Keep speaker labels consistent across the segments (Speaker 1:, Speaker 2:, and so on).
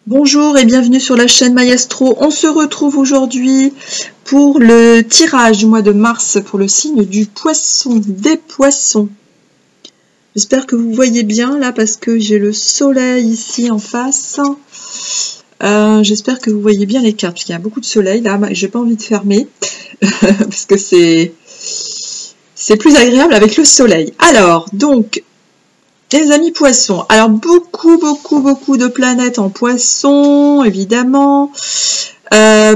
Speaker 1: Bonjour et bienvenue sur la chaîne Maestro. On se retrouve aujourd'hui pour le tirage du mois de mars pour le signe du poisson, des poissons. J'espère que vous voyez bien là parce que j'ai le soleil ici en face. J'espère que vous voyez bien les cartes parce qu'il y a beaucoup de soleil là. J'ai pas envie de fermer parce que c'est plus agréable avec le soleil. Alors donc les amis poissons, alors beaucoup de planètes en poisson, évidemment,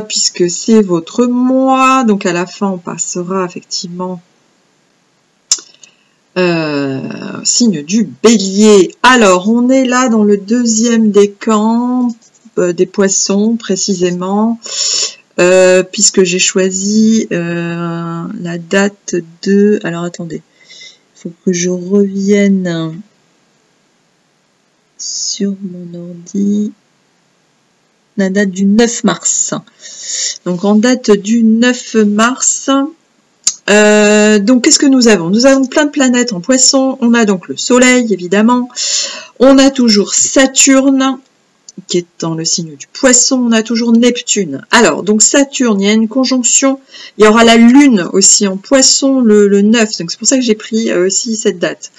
Speaker 1: puisque c'est votre mois, donc à la fin on passera effectivement signe du bélier. Alors on est là dans le deuxième décan des poissons précisément, puisque j'ai choisi la date de... Alors attendez, il faut que je revienne... sur mon ordi, la date du 9 mars. Donc en date du 9 mars, donc qu'est-ce que nous avons? Nous avons plein de planètes en poisson. On a donc le soleil évidemment, on a toujours Saturne qui est dans le signe du poisson, on a toujours Neptune. Alors donc Saturne, il y a une conjonction, il y aura la lune aussi en poisson le 9, donc c'est pour ça que j'ai pris aussi cette date.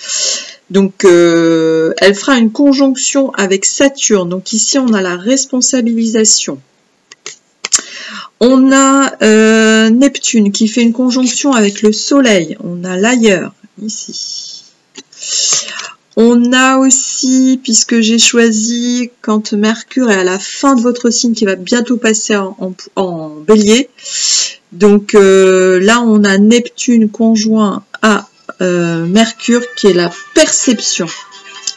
Speaker 1: Donc, elle fera une conjonction avec Saturne. Donc ici, on a la responsabilisation. On a Neptune qui fait une conjonction avec le Soleil. On a l'ailleurs, ici. On a aussi, puisque j'ai choisi, quand Mercure est à la fin de votre signe, qui va bientôt passer en Bélier. Donc là, on a Neptune conjoint à Mercure qui est la perception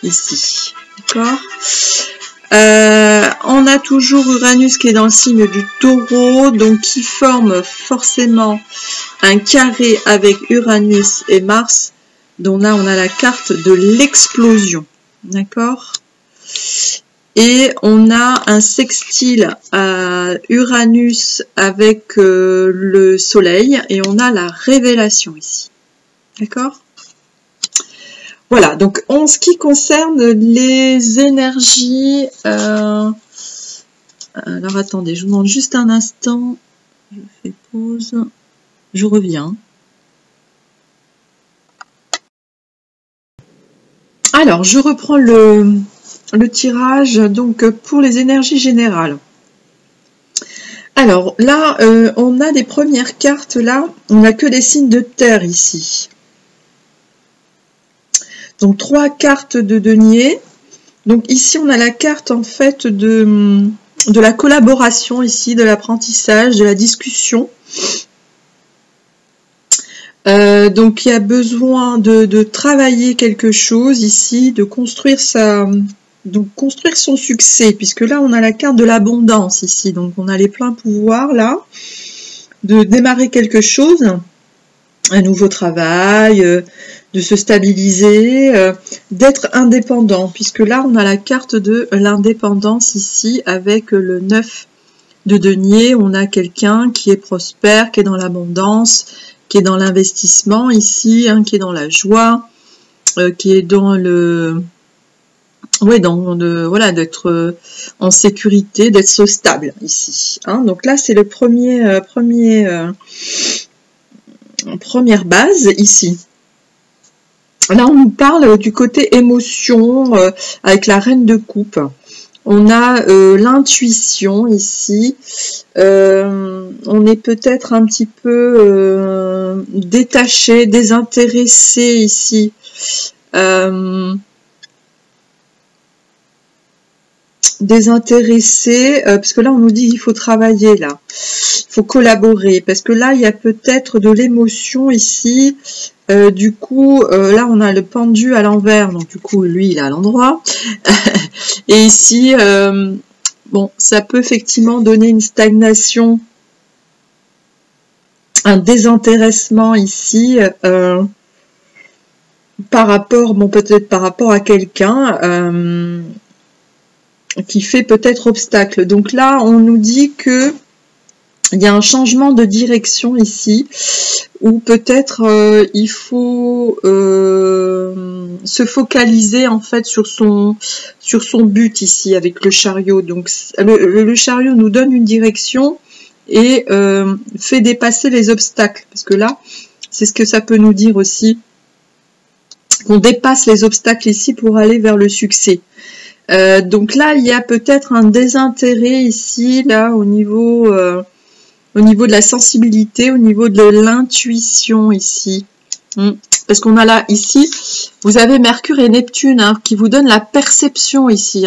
Speaker 1: ici, d'accord. On a toujours Uranus qui est dans le signe du Taureau, donc qui forme forcément un carré avec Uranus et Mars, donc là on a la carte de l'explosion, d'accord. Et on a un sextile à Uranus avec le Soleil, et on a la révélation ici. D'accord? Voilà, donc en ce qui concerne les énergies, alors attendez, je vous demande juste un instant, je fais pause, je reviens. Alors, je reprends le tirage donc pour les énergies générales. Alors là, on a des premières cartes là, on n'a que des signes de terre ici. Donc 3 cartes de denier. Donc ici on a la carte en fait de la collaboration ici, de l'apprentissage, de la discussion. Donc il y a besoin de travailler quelque chose ici, de construire construire son succès, puisque là on a la carte de l'abondance ici. Donc on a les pleins pouvoirs là, de démarrer quelque chose, un nouveau travail, de se stabiliser, d'être indépendant, puisque là on a la carte de l'indépendance ici avec le 9 de denier. On a quelqu'un qui est prospère, qui est dans l'abondance, qui est dans l'investissement ici, hein, qui est dans la joie, qui est dans le... Oui, voilà, d'être en sécurité, d'être stable ici. Hein. Donc là c'est le première base ici. Là, on nous parle du côté émotion avec la reine de coupe. On a l'intuition ici. On est peut-être un petit peu détaché, désintéressé ici. Désintéressé, parce que là, on nous dit qu'il faut travailler, là. Il faut collaborer, parce que là, il y a peut-être de l'émotion ici. Du coup, là, on a le pendu à l'envers, donc du coup, lui, il est à l'endroit. Et ici, bon, ça peut effectivement donner une stagnation, un désintéressement ici, par rapport, bon, peut-être par rapport à quelqu'un qui fait peut-être obstacle. Donc là, on nous dit que il y a un changement de direction ici, où peut-être il faut se focaliser en fait sur son but ici avec le chariot. Donc le chariot nous donne une direction et fait dépasser les obstacles, parce que là, c'est ce que ça peut nous dire aussi, qu'on dépasse les obstacles ici pour aller vers le succès. Donc là, il y a peut-être un désintérêt ici, là, au niveau de la sensibilité, au niveau de l'intuition ici. Parce qu'on a là, ici, vous avez Mercure et Neptune qui vous donnent la perception ici.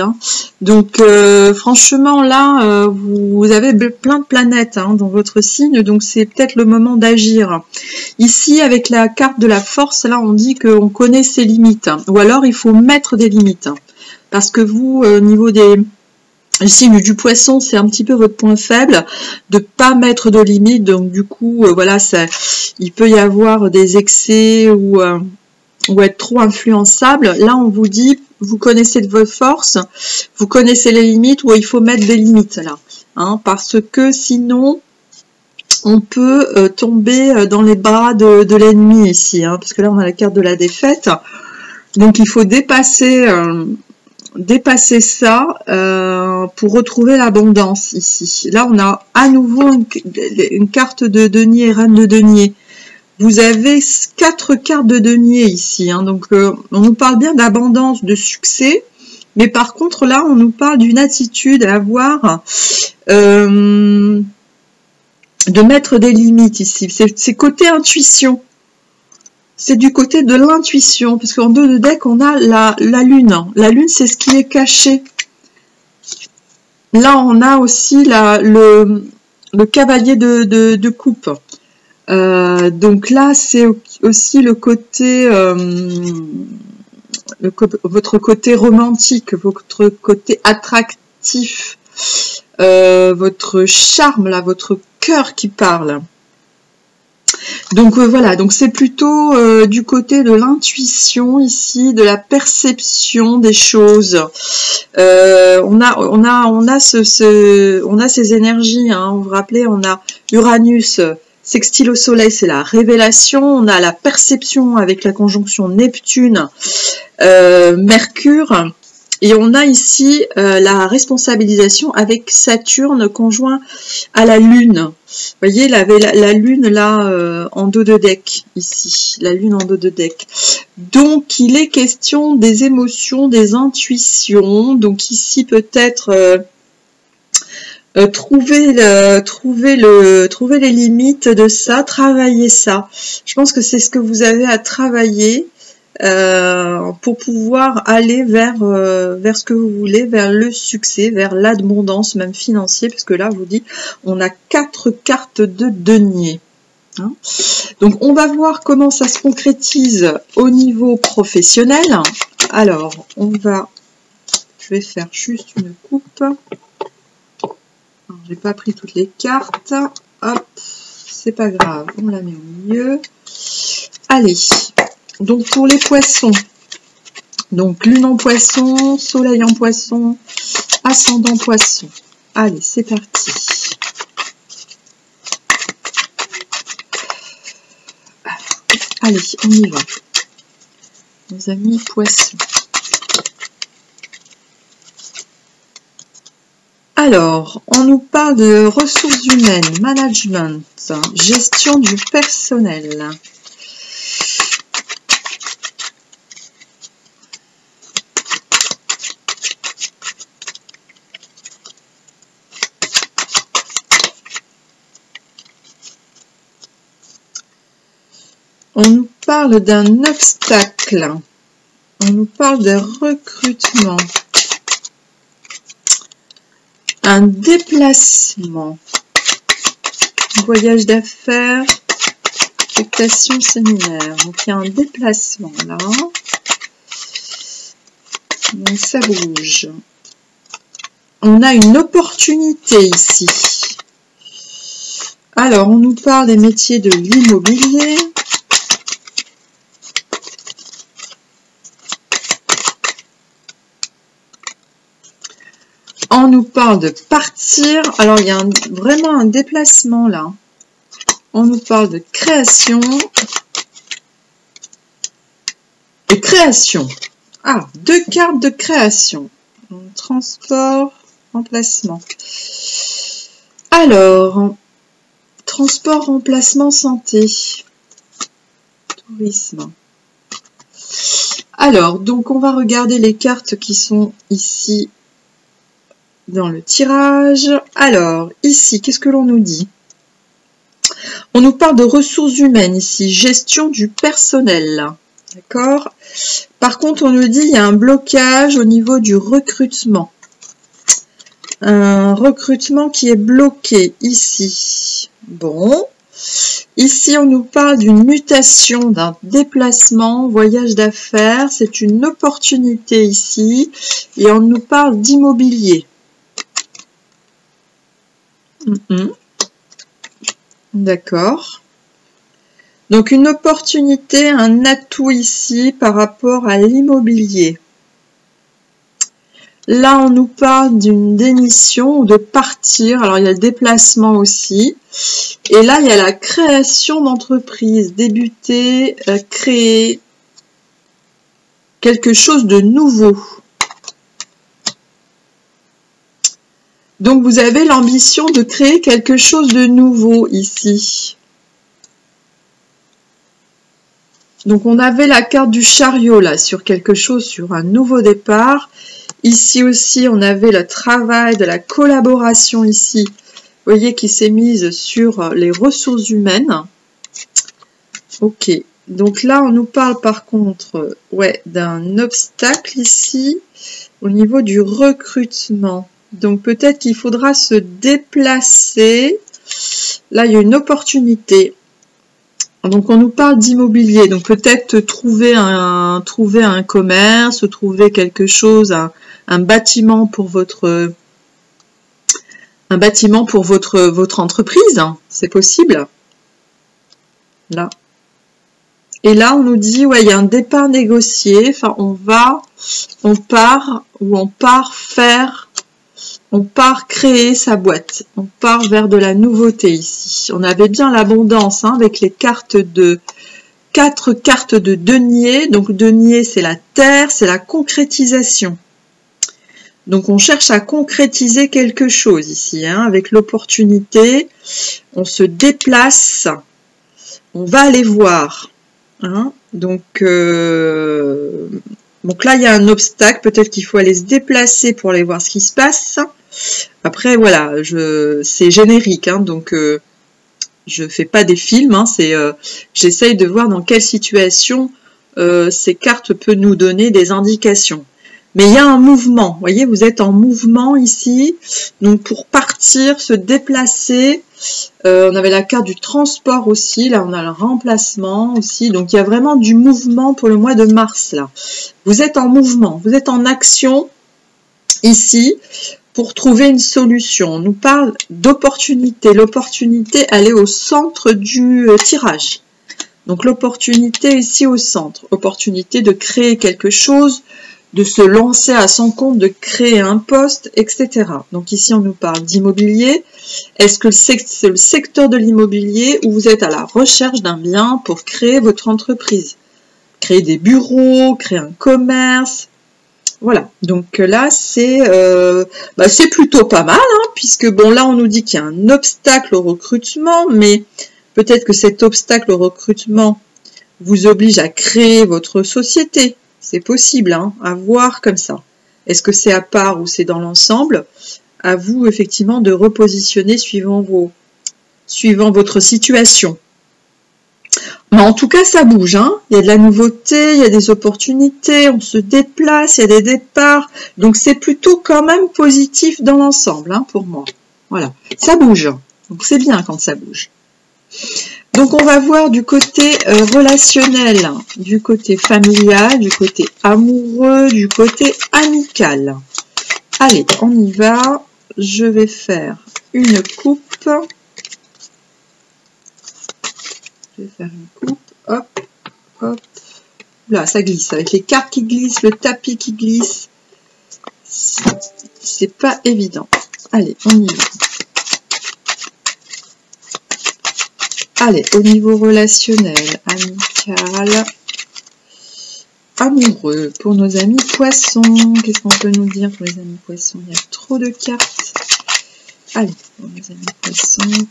Speaker 1: Donc, franchement, là, vous avez plein de planètes dans votre signe, donc c'est peut-être le moment d'agir. Ici, avec la carte de la force, là, on dit qu'on connaît ses limites. Ou alors, il faut mettre des limites. Parce que vous, au niveau des... Le signe du poisson, c'est un petit peu votre point faible, de pas mettre de limites. Donc du coup, voilà, il peut y avoir des excès ou être trop influençable. Là, on vous dit, vous connaissez de vos forces, vous connaissez les limites, où il faut mettre des limites là, parce que sinon, on peut tomber dans les bras de l'ennemi ici, parce que là, on a la carte de la défaite. Donc il faut dépasser ça pour retrouver l'abondance ici. Là, on a à nouveau une carte de denier, reine de denier. Vous avez 4 cartes de denier ici. Donc, on nous parle bien d'abondance, de succès. Mais par contre, là, on nous parle d'une attitude à avoir, de mettre des limites ici. C'est côté intuition. C'est du côté de l'intuition, parce qu'en dos de deck, on a la lune. La lune, c'est ce qui est caché. Là, on a aussi le cavalier de coupe. Donc là, c'est aussi le côté, votre côté romantique, votre côté attractif, votre charme, là, votre cœur qui parle. Donc voilà, donc c'est plutôt du côté de l'intuition ici, de la perception des choses. On a ces énergies. Vous vous rappelez, on a Uranus sextile au Soleil, c'est la révélation. On a la perception avec la conjonction Neptune, Mercure. Et on a ici la responsabilisation avec Saturne conjoint à la Lune. Vous voyez, la Lune là en dos de deck, ici. La Lune en dos de deck. Donc, il est question des émotions, des intuitions. Donc ici, peut-être trouver les limites de ça, travailler ça. Je pense que c'est ce que vous avez à travailler. Pour pouvoir aller vers ce que vous voulez, vers le succès, vers l'abondance même financier, parce que là, je vous dis, on a 4 cartes de denier. Donc, on va voir comment ça se concrétise au niveau professionnel. Alors, je vais faire juste une coupe. J'ai pas pris toutes les cartes. Hop, c'est pas grave, on la met au milieu. Allez. Donc pour les poissons, donc lune en poisson, soleil en poisson, ascendant poisson. Allez, c'est parti. Allez, on y va. Nos amis poissons. Alors, on nous parle de ressources humaines, management, gestion du personnel. On nous parle d'un obstacle, on nous parle de recrutement, un déplacement, un voyage d'affaires, affectation séminaire. Donc il y a un déplacement là, donc ça bouge. On a une opportunité ici. Alors on nous parle des métiers de l'immobilier. On nous parle de partir. Alors, il y a vraiment un déplacement là. On nous parle de création. Et création. Ah, 2 cartes de création. Transport, remplacement. Alors, transport, remplacement, santé. Tourisme. Alors, donc on va regarder les cartes qui sont ici dans le tirage. Alors, ici, qu'est-ce que l'on nous dit? On nous parle de ressources humaines ici, gestion du personnel. D'accord? Par contre, on nous dit qu'il y a un blocage au niveau du recrutement. Un recrutement qui est bloqué ici. Bon. Ici, on nous parle d'une mutation, d'un déplacement, voyage d'affaires. C'est une opportunité ici. Et on nous parle d'immobilier. D'accord. Donc, une opportunité, un atout ici par rapport à l'immobilier. Là, on nous parle d'une démission ou de partir. Alors, il y a le déplacement aussi. Et là, il y a la création d'entreprise. Débuter, créer quelque chose de nouveau. Donc, vous avez l'ambition de créer quelque chose de nouveau ici. Donc, on avait la carte du chariot là, sur quelque chose, sur un nouveau départ. Ici aussi, on avait le travail de la collaboration ici. Vous voyez qui s'est mise sur les ressources humaines. Ok. Donc là, on nous parle par contre d'un obstacle ici au niveau du recrutement. Donc peut-être qu'il faudra se déplacer. Là, il y a une opportunité. Donc on nous parle d'immobilier. Donc peut-être trouver un commerce, trouver quelque chose, un bâtiment pour votre entreprise. C'est possible. Là. Et là, on nous dit, il y a un départ négocié. Enfin, on part créer sa boîte. On part vers de la nouveauté ici. On avait bien l'abondance avec les cartes 4 cartes de denier. Donc, denier, c'est la terre, c'est la concrétisation. Donc, on cherche à concrétiser quelque chose ici, avec l'opportunité. On se déplace. On va aller voir. Donc là, il y a un obstacle. Peut-être qu'il faut aller se déplacer pour aller voir ce qui se passe. Après, voilà, c'est générique. Donc, je fais pas des films. J'essaye de voir dans quelle situation ces cartes peuvent nous donner des indications. Mais il y a un mouvement. Vous voyez, vous êtes en mouvement ici. Donc, pour partir, se déplacer. On avait la carte du transport aussi. Là, on a le remplacement aussi. Donc, il y a vraiment du mouvement pour le mois de mars, là. Vous êtes en mouvement. Vous êtes en action ici pour trouver une solution. On nous parle d'opportunité. L'opportunité, elle est au centre du tirage. Donc, l'opportunité ici au centre. Opportunité de créer quelque chose, de se lancer à son compte, de créer un poste, etc. Donc ici, on nous parle d'immobilier. Est-ce que c'est le secteur de l'immobilier où vous êtes à la recherche d'un bien pour créer votre entreprise? Créer des bureaux, créer un commerce. Voilà. Donc là, c'est plutôt pas mal, puisque bon, là, on nous dit qu'il y a un obstacle au recrutement, mais peut-être que cet obstacle au recrutement vous oblige à créer votre société. C'est possible, à voir comme ça. Est-ce que c'est à part ou c'est dans l'ensemble? À vous, effectivement, de repositionner suivant votre situation. Mais en tout cas, ça bouge. Il y a de la nouveauté, il y a des opportunités, on se déplace, il y a des départs. Donc, c'est plutôt quand même positif dans l'ensemble, pour moi. Voilà, ça bouge. Donc, c'est bien quand ça bouge. Donc, on va voir du côté relationnel, du côté familial, du côté amoureux, du côté amical. Allez, on y va. Je vais faire une coupe. Je vais faire une coupe. Hop, hop. Là, ça glisse. Avec les cartes qui glissent, le tapis qui glisse. C'est pas évident. Allez, on y va. Allez, au niveau relationnel, amical, amoureux, pour nos amis poissons, qu'est-ce qu'on peut nous dire pour les amis poissons? Il y a trop de cartes. Allez, pour nos amis poissons,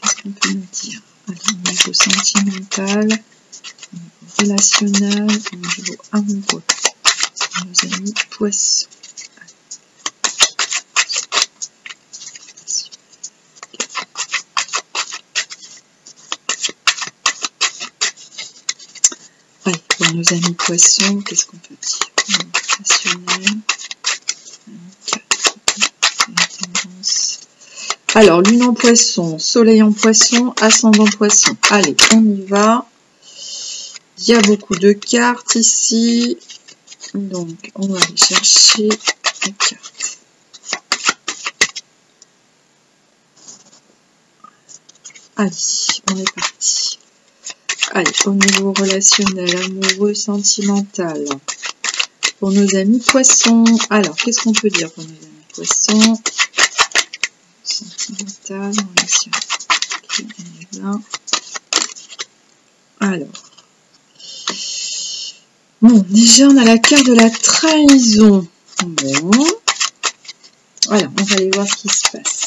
Speaker 1: qu'est-ce qu'on peut nous dire? Allez, au niveau sentimental, au niveau relationnel, au niveau amoureux, pour nos amis poissons. Allez, pour nos amis poissons, qu'est-ce qu'on peut dire? Relationnel. Alors, lune en poisson, soleil en poisson, ascendant poisson. Allez, on y va. Il y a beaucoup de cartes ici. Donc, on va aller chercher les cartes. Allez, on est parti. Allez, au niveau relationnel, amoureux, sentimental. Pour nos amis poissons. Alors, qu'est-ce qu'on peut dire pour nos amis poissons? Sentimental, relationnel. Okay, on est là. Alors. Bon, déjà, on a la carte de la trahison. Bon. Voilà, on va aller voir ce qui se passe.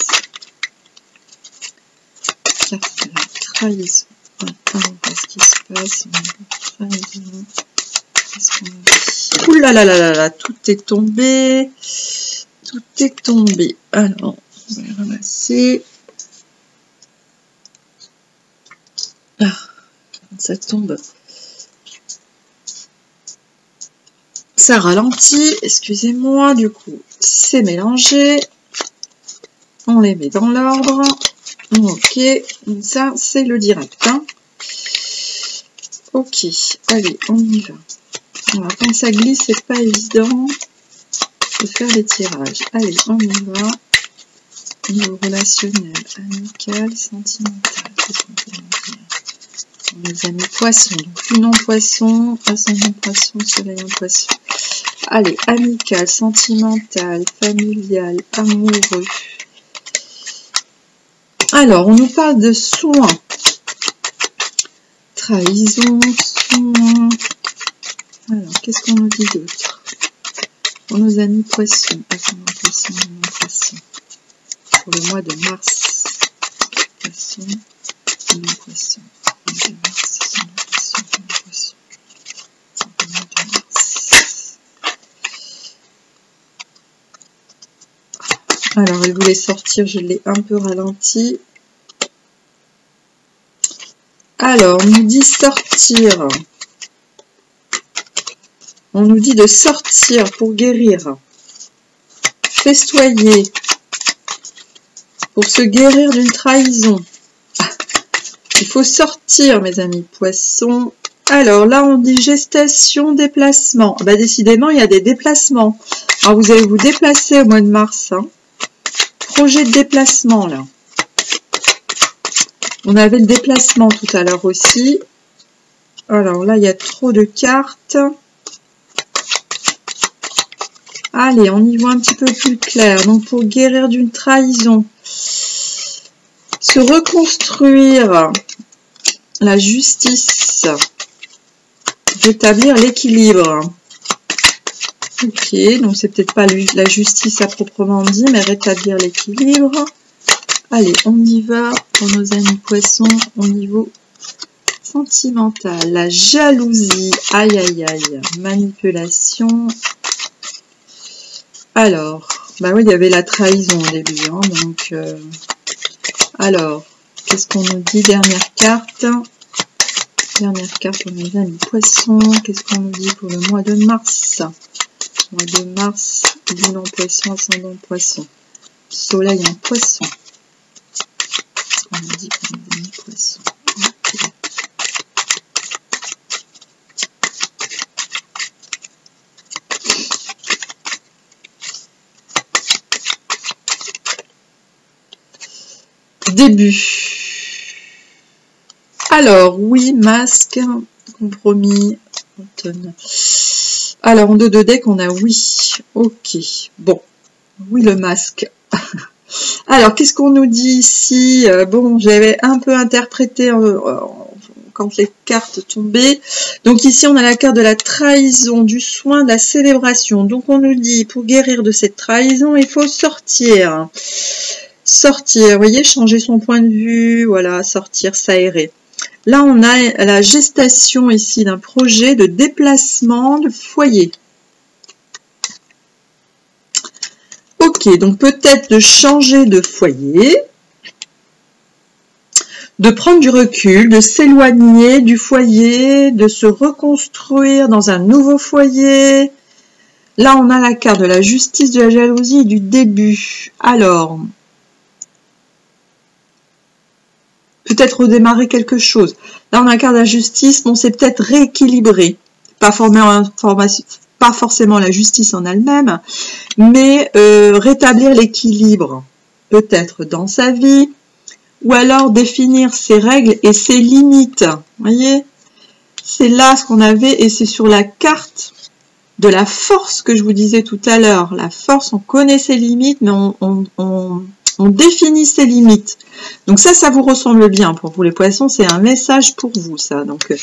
Speaker 1: Carte de la trahison. On va voir ce qui se passe. Trahison. Qu'est-ce qu'on a dit? Ouh là là là là là, tout est tombé. Tout est tombé. Alors, on va les ramasser. Ah, ça tombe. Ça ralentit, excusez-moi, du coup, c'est mélangé. On les met dans l'ordre. Ok, ça, c'est le direct. Hein. Ok, allez, on y va. Alors, quand ça glisse, c'est pas évident de faire des tirages. Allez, on y va. Niveau relationnel, amical, sentimental. Qu'est-ce qu'on peut dire? Nos amis poissons. Donc, lune en poisson, ascendant poisson, soleil en poisson. Allez, amical, sentimental, familial, amoureux. Alors, on nous parle de soins. Trahison, soins. Alors, qu'est-ce qu'on nous dit d'autre? Pour nos amis poissons, ascendant poisson, lune en poisson. Pour le mois de mars. Poisson, lune en poisson. Alors, elle voulait sortir, je l'ai un peu ralenti. Alors, on nous dit sortir. On nous dit de sortir pour guérir. Festoyer. Pour se guérir d'une trahison. Il faut sortir, mes amis poissons. Alors, là, on dit gestation, déplacement. Bah, décidément, il y a des déplacements. Alors, vous allez vous déplacer au mois de mars. Hein. Projet de déplacement, là. On avait le déplacement tout à l'heure aussi. Alors, là, il y a trop de cartes. Allez, on y voit un petit peu plus clair. Donc, pour guérir d'une trahison. Se reconstruire. La justice. Rétablir l'équilibre. Ok, donc c'est peut-être pas la justice à proprement dit, mais rétablir l'équilibre. Allez, on y va pour nos amis poissons au niveau sentimental. La jalousie, aïe aïe aïe, manipulation. Alors, bah oui, il y avait la trahison au début, hein, donc... alors, qu'est-ce qu'on nous dit? Dernière carte. Dernière carte pour mes amis poissons. Qu'est-ce qu'on nous dit pour le mois de mars? Mois de mars, lune en poisson, ascendant poisson. Soleil en poisson. Qu'est-ce qu'on nous dit pour mes amis poissons? Okay. Début. Alors, oui, masque, compromis, automne. Alors, en dos de deck, on a oui. Ok. Bon. Oui, le masque. Alors, qu'est-ce qu'on nous dit ici? Bon, j'avais un peu interprété quand les cartes tombaient. Donc ici, on a la carte de la trahison, du soin, de la célébration. Donc on nous dit, pour guérir de cette trahison, il faut sortir. Sortir, vous voyez, changer son point de vue, voilà, sortir, s'aérer. Là, on a la gestation ici d'un projet de déplacement de foyer. Ok, donc peut-être de changer de foyer, de prendre du recul, de s'éloigner du foyer, de se reconstruire dans un nouveau foyer. Là, on a la carte de la justice, de la jalousie et du début. Alors, peut-être redémarrer quelque chose. Là, on a la carte de la justice, bon, c'est peut-être rééquilibrer. Pas forcément la justice en elle-même, mais rétablir l'équilibre, peut-être dans sa vie, ou alors définir ses règles et ses limites. Vous voyez, c'est là ce qu'on avait, et c'est sur la carte de la force que je vous disais tout à l'heure. La force, on connaît ses limites, mais on définit ses limites. Donc ça vous ressemble bien pour vous les poissons, c'est un message pour vous ça. Donc, vous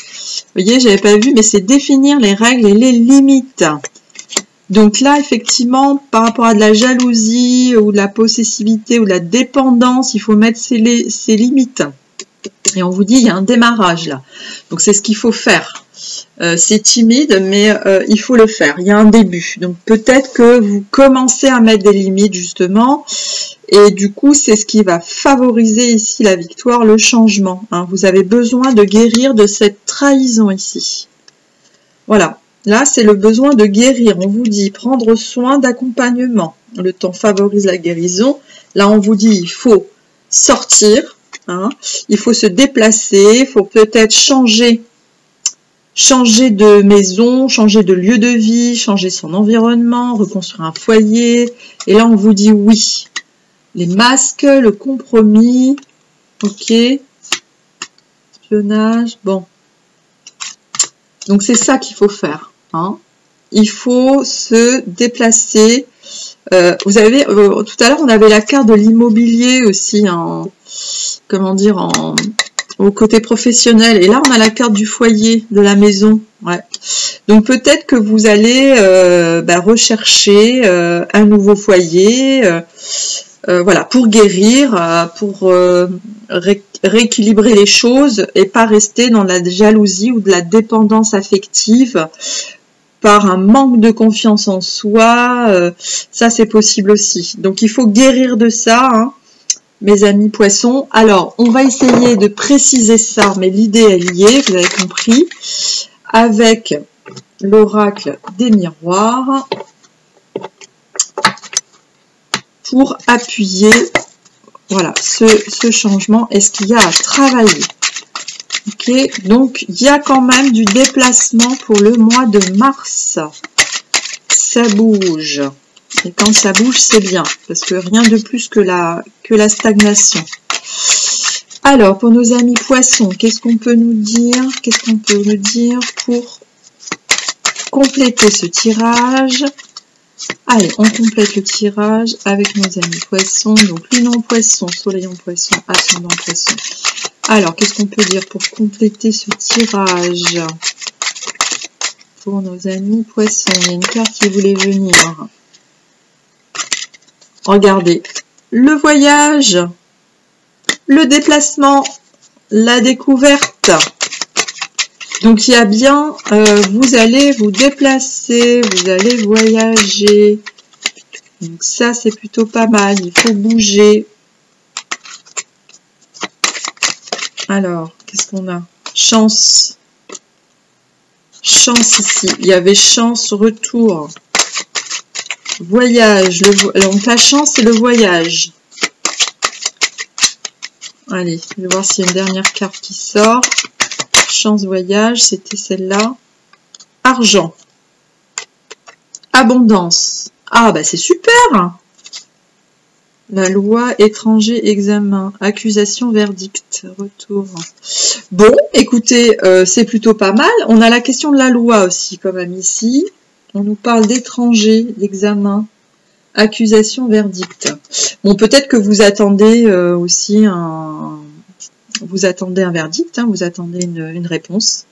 Speaker 1: voyez, j'avais pas vu, mais c'est définir les règles et les limites. Donc là, effectivement, par rapport à de la jalousie ou de la possessivité ou de la dépendance, il faut mettre ses limites. Et on vous dit, il y a un démarrage là. Donc c'est ce qu'il faut faire. C'est timide, mais il faut le faire. Il y a un début. Donc peut-être que vous commencez à mettre des limites justement. Et du coup, c'est ce qui va favoriser ici la victoire, le changement. Hein. Vous avez besoin de guérir de cette trahison ici. Voilà. Là, c'est le besoin de guérir. On vous dit prendre soin d'accompagnement. Le temps favorise la guérison. Là, on vous dit il faut sortir. Hein. Il faut se déplacer. Il faut peut-être changer de maison, changer de lieu de vie, changer son environnement, reconstruire un foyer. Et là, on vous dit oui. Les masques, le compromis, ok, espionnage, bon. Donc c'est ça qu'il faut faire. Hein. Il faut se déplacer. Vous avez tout à l'heure on avait la carte de l'immobilier aussi au côté professionnel. Et là on a la carte du foyer, de la maison. Ouais. Donc peut-être que vous allez rechercher un nouveau foyer. Voilà, pour guérir, pour rééquilibrer les choses et pas rester dans la jalousie ou de la dépendance affective par un manque de confiance en soi. Ça, c'est possible aussi. Donc, il faut guérir de ça, hein, mes amis poissons. Alors, on va essayer de préciser ça, mais l'idée est liée, vous avez compris, avec l'oracle des miroirs. Pour appuyer voilà, ce changement et ce qu'il y a à travailler. Ok, donc il y a quand même du déplacement pour le mois de mars. Ça bouge. Et quand ça bouge, c'est bien, parce que rien de plus que la stagnation. Alors, pour nos amis poissons, qu'est-ce qu'on peut nous dire? Qu'est-ce qu'on peut nous dire pour compléter ce tirage? Allez, on complète le tirage avec nos amis poissons. Donc, lune en poisson, soleil en poisson, ascendant poisson. Alors, qu'est-ce qu'on peut dire pour compléter ce tirage pour nos amis poissons? Il y a une carte qui voulait venir. Regardez, le voyage, le déplacement, la découverte. Donc, il y a bien, vous allez vous déplacer, vous allez voyager. Donc, ça, c'est plutôt pas mal. Il faut bouger. Alors, qu'est-ce qu'on a? Chance. Chance ici. Il y avait chance, retour. Voyage. Donc, la chance, c'est le voyage. Allez, je vais voir s'il y a une dernière carte qui sort. Chance voyage, c'était celle-là. Argent. Abondance. Ah, bah c'est super. La loi, étranger, examen, accusation, verdict, retour. Bon, écoutez, c'est plutôt pas mal. On a la question de la loi aussi, quand même, ici. On nous parle d'étrangers, d'examen, accusation, verdict. Bon, peut-être que vous attendez aussi vous attendez un verdict, hein, vous attendez une réponse.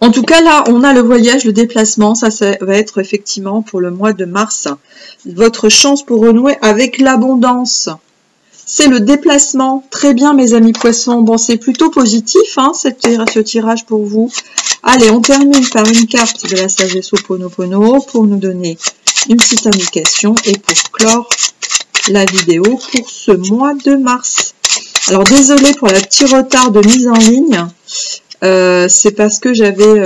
Speaker 1: En tout cas, là, on a le voyage, le déplacement. Ça va être effectivement pour le mois de mars. Votre chance pour renouer avec l'abondance. C'est le déplacement. Très bien, mes amis poissons. Bon, c'est plutôt positif, hein, ce tirage pour vous. Allez, on termine par une carte de la sagesse Ho'oponopono pour nous donner une petite indication et pour clore la vidéo pour ce mois de mars. Alors, désolé pour le petit retard de mise en ligne. C'est parce que j'avais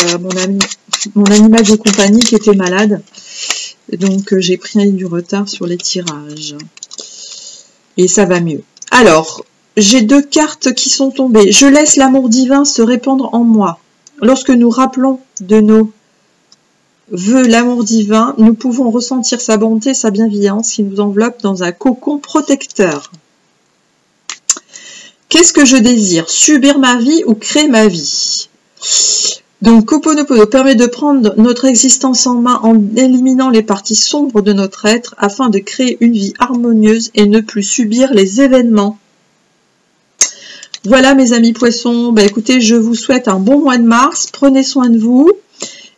Speaker 1: mon animal de compagnie qui était malade. Donc, j'ai pris du retard sur les tirages. Et ça va mieux. Alors, j'ai 2 cartes qui sont tombées. Je laisse l'amour divin se répandre en moi. Lorsque nous rappelons de nos vœux l'amour divin, nous pouvons ressentir sa bonté, sa bienveillance qui nous enveloppe dans un cocon protecteur. Qu'est-ce que je désire? Subir ma vie ou créer ma vie? Donc, Ho'oponopono permet de prendre notre existence en main en éliminant les parties sombres de notre être afin de créer une vie harmonieuse et ne plus subir les événements. Voilà mes amis poissons, bah, écoutez, je vous souhaite un bon mois de mars, prenez soin de vous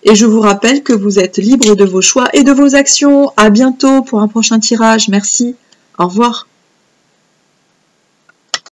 Speaker 1: et je vous rappelle que vous êtes libre de vos choix et de vos actions. À bientôt pour un prochain tirage, merci, au revoir.